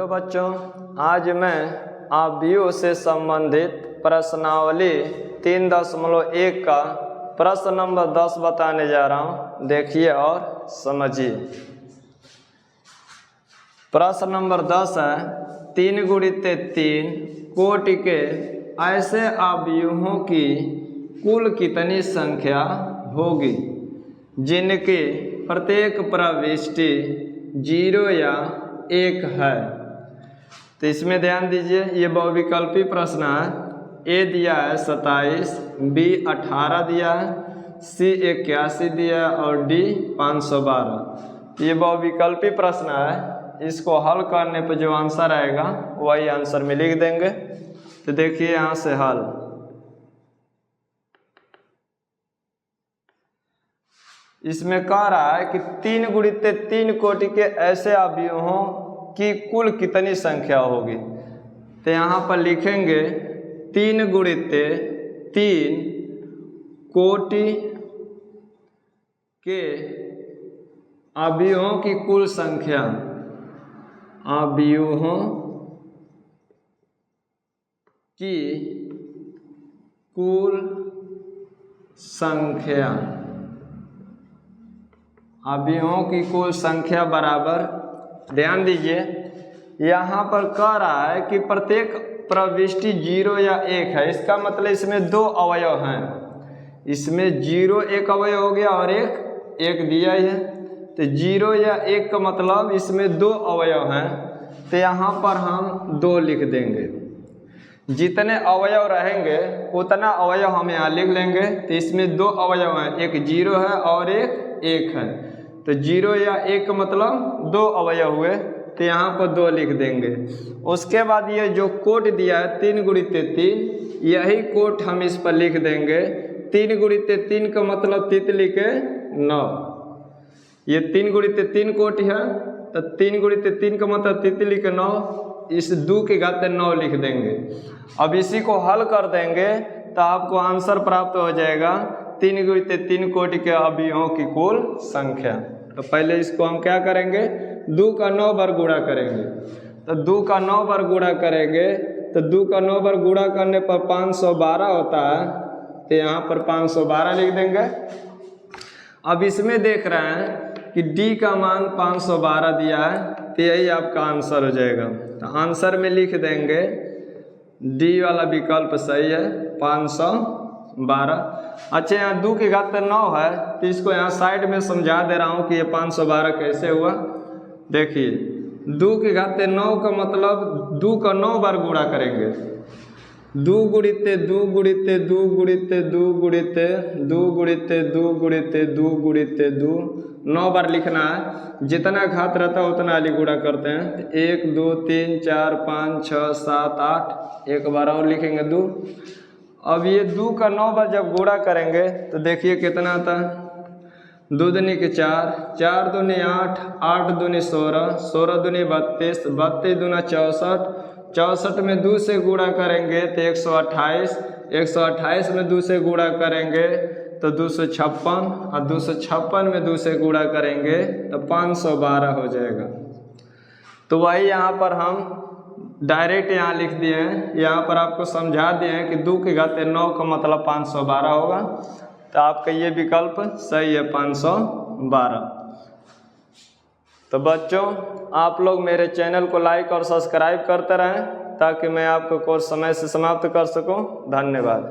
Hello बच्चों, आज मैं आव्यूह से संबंधित प्रश्नावली 3.1 का प्रश्न नंबर 10 बताने जा रहा हूँ। देखिए और समझिए। प्रश्न नंबर 10 है, 3 × 3 कोटि के ऐसे आव्यूहों की कुल कितनी संख्या होगी जिनकी प्रत्येक प्रविष्टि 0 या 1 है। तो इसमें ध्यान दीजिए, ये बहुविकल्पी प्रश्न है। ए दिया है 27, बी 18 दिया है, सी 81 दिया है और डी 512। ये बहुविकल्पी प्रश्न है। इसको हल करने पर जो आंसर आएगा वही आंसर में लिख देंगे। तो देखिए यहाँ से हल। इसमें कह रहा है कि 3 × 3 कोटि के ऐसे आव्यूहों की कुल कितनी संख्या होगी। तो यहाँ पर लिखेंगे 3 × 3 कोटि के आव्यूहों की कुल संख्या, आव्यूहों की कुल संख्या, आव्यूहों की कुल संख्या बराबर, ध्यान दीजिए यहाँ पर कह रहा है कि प्रत्येक प्रविष्टि 0 या 1 है। इसका मतलब इसमें 2 अवयव हैं। इसमें 0 एक अवयव हो गया और 1 दिया ही है। तो 0 या 1 का मतलब इसमें 2 अवयव हैं। तो यहाँ पर हम 2 लिख देंगे। जितने अवयव रहेंगे उतना अवयव हम यहाँ लिख लेंगे। तो इसमें 2 अवयव हैं, एक 0 है और एक 1 है। तो 0 या 1 का मतलब 2 अवयव हुए। तो यहाँ पर 2 लिख देंगे। उसके बाद ये जो कोट दिया है 3 × 3, यही कोट हम इस पर लिख देंगे। 3 × 3 का मतलब तितली के 9। ये 3 × 3 कोट है, तो 3 × 3 का मतलब तितली के 9। इस 2 के घाते 9 लिख देंगे। अब इसी को हल कर देंगे तो आपको आंसर प्राप्त हो जाएगा 3 × 3 कोटि के अवयवों की कुल संख्या। तो पहले इसको हम क्या करेंगे, 2 का 9 बार गुणा करेंगे। तो 2 का 9 बार गुणा करेंगे तो 2 का 9 बार गुणा करने पर 512 होता है। तो यहाँ पर 512 लिख देंगे। अब इसमें देख रहे हैं कि डी का मान 512 दिया है, तो यही आपका आंसर हो जाएगा। तो आंसर में लिख देंगे डी वाला विकल्प सही है, 512। अच्छा, यहाँ 2 के घात 9 है, तो इसको यहाँ साइड में समझा दे रहा हूँ कि ये 512 कैसे हुआ। देखिए 2 के घात 9 का मतलब 2 का 9 बार गुणा करेंगे। 2 × 2 × 2 × 2 × 2 × 2 × 2 × 2, 9 बार लिखना है। जितना घात रहता है उतना वाली गुणा करते हैं। 1 2 3 4 5 6 7 8, एक बार और लिखेंगे 2। अब ये 2 का 9 बार जब गुणा करेंगे तो देखिए कितना आता है। 2 दूनी के 4, 4 दूनी 8, 8 दूनी 16, 16 दूनी 32, 32 दूना 64, 64 में 2 से गुणा करेंगे तो 128, 128 में 2 से गुणा करेंगे तो 256, और 256 में 2 से गुणा करेंगे तो 512 हो जाएगा। तो वही यहाँ पर हम डायरेक्ट यहाँ लिख दिए हैं। यहाँ पर आपको समझा दिए हैं कि 2 के घात 9 का मतलब 512 होगा। तो आपका ये विकल्प सही है, 512। तो बच्चों, आप लोग मेरे चैनल को लाइक और सब्सक्राइब करते रहें ताकि मैं आपको कोर्स समय से समाप्त कर सकूं। धन्यवाद।